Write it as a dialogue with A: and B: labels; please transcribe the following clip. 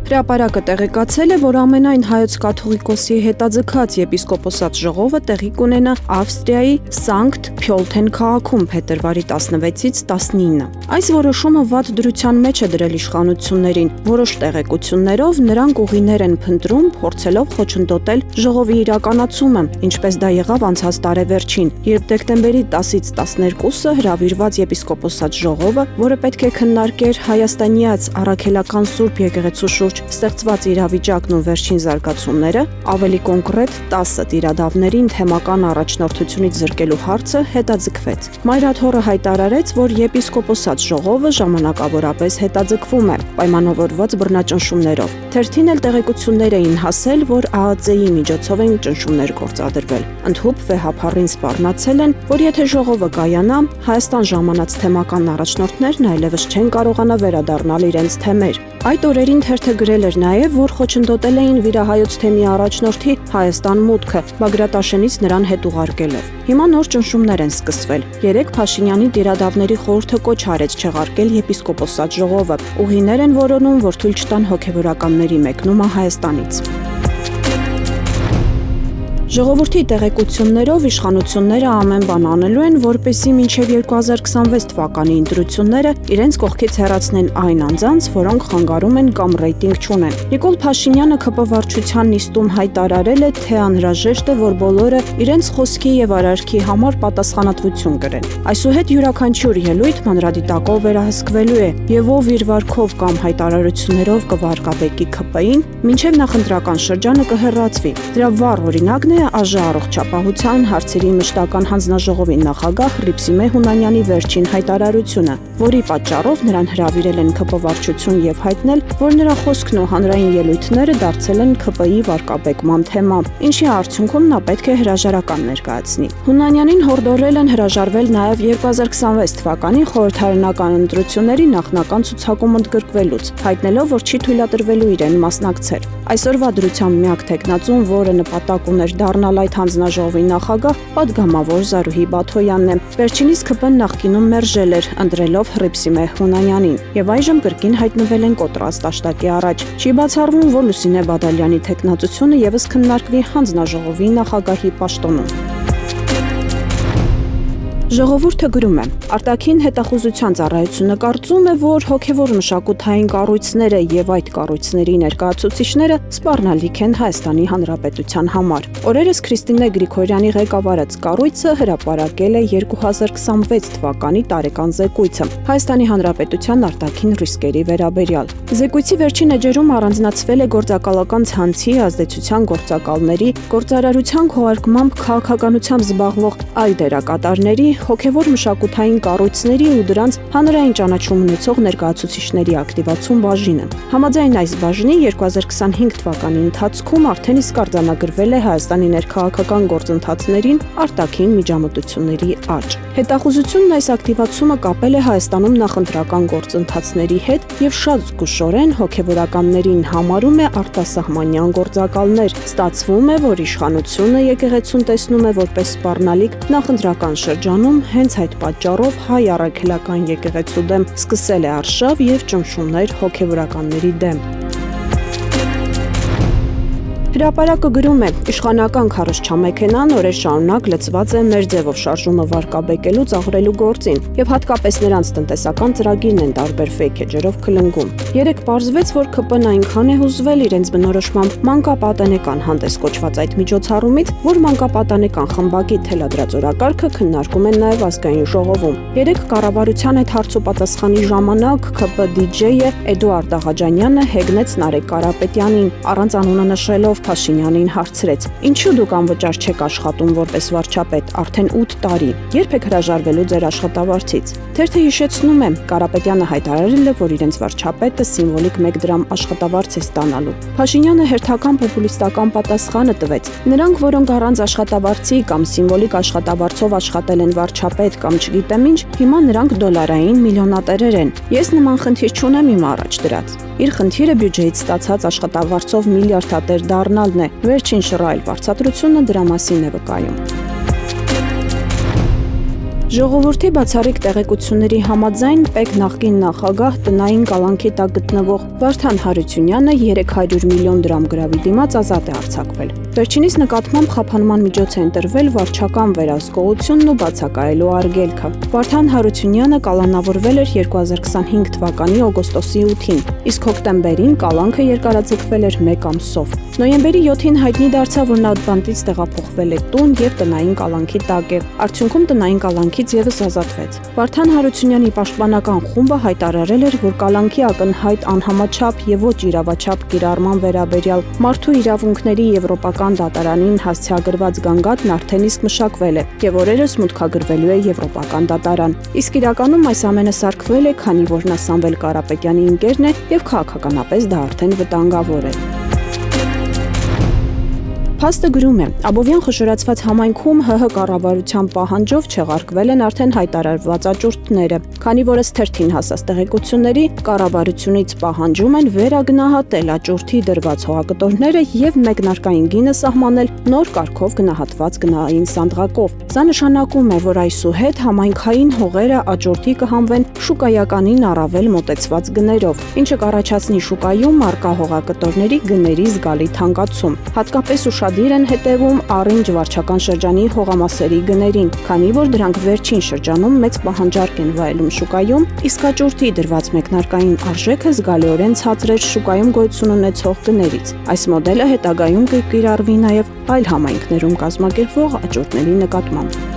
A: Հրապարակը տեղեկացել է, որ ամենայն հայոց կաթողիկոսի հետաձգած եպիսկոպոսատ ժողովը տեղի կունենա Ավստրիայի Սանկտ Փյոլթեն քաղաքում փետրվարի 16-ից 19։ Այս որոշումը վատ դրության մեջ է դրել իշխանություններին, որոշ տեղեկություններով նրանք ուղիներ են փնտրում, փորձելով խոչընդոտել ժողովի իրականացումը, ինչպես դա եղավ անցած տարեվերջին, երբ դեկտեմբերի 10-ից 12-ը հրավիրված եպիսկոպոսատ ժողովը, որը պետք է քննարկեր հայաստանյաց առաքելական Սուրբ եկեղեցու շուրջ ստեղծված իրավիճակն ու վերջին զարգացումները, ավելի կոնկրետ 10 տիրադավներին թեմական առաջնորդությունից զրկելու հարցը հետաձգվեց։ Մայրաթոռը հայտարարեց, որ եպիսկոպոսատ ժողովը ժամանակավորապես հետաձգվում է պայմանավորված բռնաճնշումներով։ Թերթին էլ տեղեկություններ էին հասել, որ ԱԱԾ-ի միջոցով են ճնշումներ գործադրվել։ Ընդհուպ վեհափառին սպառնացել են, որ եթե ժողովը կայանա, Հայաստան ժամանած թեմական առաջնորդներն այլևս չեն կարողանա վերադառնալ իրենց թեմեր։ Այդ օրերին թերթը գրել էր նաև, որ խոչընդոտել էին վիրահայոց թեմի առաջնորդի Հայաստան մուտքը, Բագրատաշենից նրան հետ ուղարկելով։ Հիմա նոր ճնշումներ են սկսվել։ Երեկ Փաշինյանի տիրադավների խորհուրդը կոչ արեց չեղարկել եպիսկոպոսատ ժողովը։ Ուղիներ են որոնում, որ թույլ չտան հոգևորականների մեկնումը Հայաստանից։ Ժողովրդի տեղեկություններով իշխանությունները ամեն բան անելու են, որպեսզի մինչև 2026 թվականի ընտրությունները իրենց կողքից հեռացնեն այն անձանց, որոնք խանգարում են կամ ռեյտինգ չունեն։ Նիկոլ Փաշինյանը ԿՊ վարչության նիստում հայտարարել է, թե անհրաժեշտ է, որ բոլորը իրենց խոսքի եւ արարքի համար պատասխանատվություն կրեն։ Այսուհետ յուրաքանչյուր ելույթ մանրադիտակով վերահսկվելու է եւ ով իր վարքով կամ հայտարարություններով կվարկաբեկի ԿՊ-ին, մինչև նախընտրական շրջանը կհեռացվի։ Դրա վառ օրինակն է ԱԺ առողջապահության հարցերի մշտական հանձնաժողովի նախագահ Հռիփսիմե Հունանյանի վերջին հայտարարությունը, որի պատճառով նրան հրավիրել են ԿՊ վարչություն եւ հայտնել, որ նրա խոսքն ու հանրային ելույթները դարձել են ԿՊ-ի վարկաբեկման թեմա, ինչի արդյունքում նա պետք է հրաժարական ներկայացնի։ Հունանյանին հորդորել են հրաժարվել նաեւ 2026 թվականի խորհրդարանական ընտրությունների նախնական ցուցակում ընդգրկվելուց, հայտնելով, որ չի թույլատրվելու իրեն մասնակցել։ Այսօրվա դրությամբ միակ տեխնացուն, որը նպատակ ուներ դառնալ այդ հանձնաժողովի նախագահ, պատգամավոր Զարուհի Բաթոյանն է։ Վերջինիս ԿՊ-ն նախկինում մերժել էր, ընտրելով Հռիփսիմե Հունանյանին, եւ այժմ կրկին հայտնվել են կոտրած դաշտակի առաջ։ Չի բացառվում, որ Լուսինե Բադալյանի տեխնացությունը եւս քննարկվի հանձնաժողովի նախագահի պաշտոնում։ Ժողովուրդը գրում է. Արտաքին հետախուզության ծառայությունը կարծում է, որ հոգևոր մշակութային կառույցները եւ այդ կառույցների ներկայացուցիչները սպառնալիք են Հայաստանի Հանրապետության համար։ Օրերս Քրիստինե Գրիգորյանի ղեկավարած կառույցը հրապարակել է 2026 թվականի տարեկան զեկույցը Հայաստանի Հանրապետության արտաքին ռիսկերի վերաբերյալ։ Զեկույցի վերջին էջերում առանձնացվել է գործակալական ցանցի ազդեցության գործակալների, գործարարության քողարկմամբ քաղաքականությամբ զբաղվող այլ դերակատարների, հոգևոր մշակութային կառույցների ու դրանց հանրային ճանաչում ունեցող ներկայացուցիչների ակտիվացում բաժինը։ Համաձայն այս բաժնի 2025 թվականի ընթացքում արդեն իսկ արձանագրվել է Հայաստանի ներքաղաքական գործընթացներին արտաքին միջամտությունների աճ։ Հետախուզությունն այս ակտիվացումը կապել է Հայաստանում նախընտրական գործընթացների հետ եւ շատ զգուշորեն հոգևորականներին համարում է արտասահմանյան գործակալներ։ Ստացվում է, որ իշխանությունը եկեղեցուն տեսնում է որպես սպառնալիք նախընտրական շրջանում, հենց այդ պատճառով հայ առաքելական եկեղեցու դեմ սկսել է արշավ եւ ճնշումներ հոգևորականների դեմ։ Հրապարակը գրում է. իշխանական քարոզչամեքենան օրեր շարունակ լցված է մեր ձևով շարժումը վարկաբեկելու ծաղրելու գործին եւ հատկապես նրանց տնտեսական ծրագիրն են տարբեր ֆեյք էջերով քլնգում։ Երեք պարզվեց, որ ԿՊ-ն այնքան է հուզվել իրենց բնորոշմամբ մանկապատանեկան հանդես կոչված այդ միջոցառումից, որ մանկապատանեկան խմբակի թելադրածորակարգը քննարկում են նաեւ ազգային ժողովում։ Երեք կառավարության այդ հարցոպատասխանի ժամանակ ԿՊ դիջեյը Էդուարդ Աղաջանյանը հեգնեց Նարեկ Կարապետյանին, առանց անունը նշելով Փաշինյանին հարցրեց. Ինչու դուք անվճար չեք աշխատում որպես վարչապետ արդեն 8 տարի, երբ եք հրաժարվելու ձեր աշխատավարձից։ Թերթը հիշեցնում է, Կարապետյանը հայտարարել է, որ իրենց վարչապետը սիմվոլիկ 1 դրամ աշխատավարձ է ստանալու։ Փաշինյանը հերթական պոպուլիստական պատասխանը տվեց. նրանք, որոնք առանց աշխատավարձի կամ սիմվոլիկ աշխատավարձով աշխատել են վարչապետ կամ չգիտեմ ինչ, հիմա նրանք դոլարային միլիոնատերեր են։ Ես նման խնդիր չունեմ իմ առաջ դրած։ Իր խնդիրը բյուջեից ստացած աշխատավարձով միլիարդատեր դառնալն է։ Վերջին շռայլ վարձատրությունը դրա մասին է վկայում։ Ժողովրդի բացառիկ տեղեկությունների համաձայն ՊԵԿ նախկին նախագահ տնային կալանքի տակ գտնվող Վարդան Հարությունյանը 300 միլիոն դրամ գրավի դիմաց ազատ է արձակվել։ Վերջինիս նկատմամբ խափանման միջոց է ընտրվել վարչական վերահսկողությունն ու բացակայելու արգելքը։ Վարդան Հարությունյանը կալանավորվել էր 2025 թվականի օգոստոսի 8-ին, իսկ հոկտեմբերին կալանքը երկարաձգվել էր 1 ամսով։ Նոյեմբերի 7-ին հայտնի դարձավ, որ նա բանտից տեղափոխվել է տուն եւ տնային կալանքի տակ է։ Արդյունքում տնային կալանքից եւս ազատվեց։ Վարդան Հարությունյանի պաշտպանական խումբը հայտարարել էր, որ կալանքի ակնհայտ անհամաչափ եւ ոչ իրավաչափ կիրառման վերաբերյալ մարդու իրավունքների եվրոպական դատարանին հասցեագրված գանգատն արդեն իսկ մշակվել է եւ օրերս մուտքագրվելու է եվրոպական դատարան։ Իսկ իրականում այս ամենը սարքվել է, քանի որ նա Սամվել Կարապետյանի ընկերն է եւ քաղաքականապես դա արդեն վտանգավոր է։ Փաստը գրում է. Աբովյան խոշորացված համայնքում ՀՀ կառավարության պահանջով չեղարկվել են արդեն հայտարարված աճուրդները, քանի որ ըստ թերթին հասած տեղեկությունների կառավարությունից պահանջում են վերագնահատել աճուրդի դրված հողակտորները եւ մեկնարկային գինը սահմանել նոր կարգով գնահատված գնային սանդղակով։ Սա նշանակում է, որ այսուհետ համայնքային հողերը աճուրդի կհանվեն շուկայականին առավել մոտեցված գներով, ինչը կառաջացնի շուկայում առկա հողակտորների գների զգալի թանկացում։ Հատկապես ուշադիր են հետևում առինջ վարչական շրջանի հողամասերի գներին, քանի որ դրանք վերջին շրջանում մեծ պահանջարկ են վայելում շուկայում, իսկ աճուրդի դրված մեկնարկային արժեքը զգալիորեն ցածր էր շուկայում գոյություն ունեցող գներից։ Այս մոդելը հետագայում կկիրառվի նաև այլ համայնքներում կազմակերպվող աճուրդների նկատմամբ։